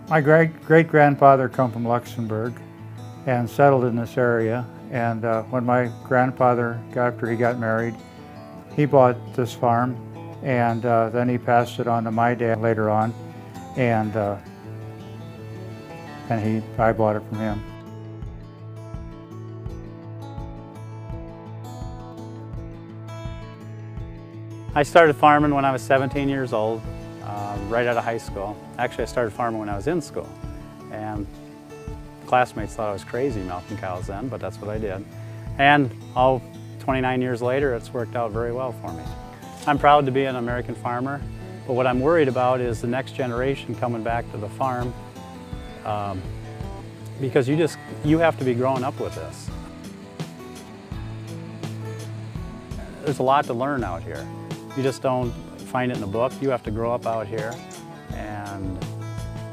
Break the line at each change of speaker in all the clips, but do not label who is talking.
My great-grandfather come from Luxembourg and settled in this area. And when my grandfather, after he got married, he bought this farm, and then he passed it on to my dad later on, and I bought it from him.
I started farming when I was 17 years old, right out of high school. Actually, I started farming when I was in school, and classmates thought I was crazy milking cows then, but that's what I did. And 29 years later, it's worked out very well for me. I'm proud to be an American farmer, but what I'm worried about is the next generation coming back to the farm, because you have to be growing up with this. There's a lot to learn out here. You just don't find it in a book. You have to grow up out here, and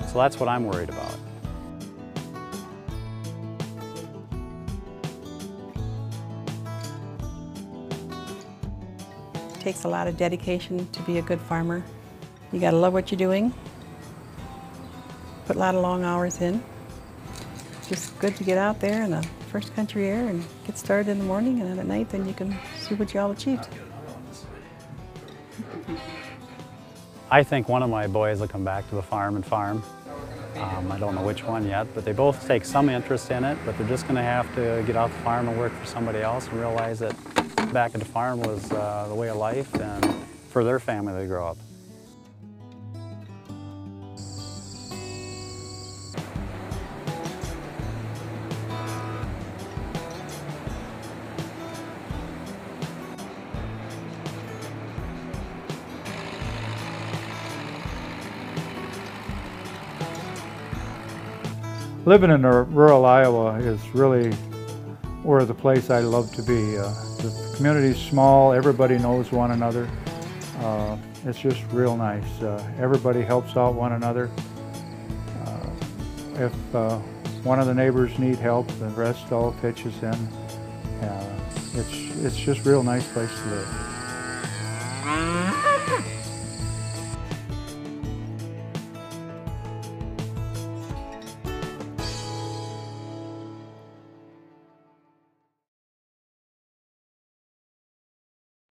so that's what I'm worried about.
It takes a lot of dedication to be a good farmer. You gotta love what you're doing, put a lot of long hours in. Just good to get out there in the first country air and get started in the morning, and then at night then you can see what you all achieved.
I think one of my boys will come back to the farm and farm. I don't know which one yet, but they both take some interest in it, but they're just going to have to get off the farm and work for somebody else and realize that back at the farm was the way of life and for their family to grow up.
Living in rural Iowa is really the place I love to be. The community's small, everybody knows one another. It's just real nice. Everybody helps out one another. If one of the neighbors need help, the rest all pitches in. It's just a real nice place to live.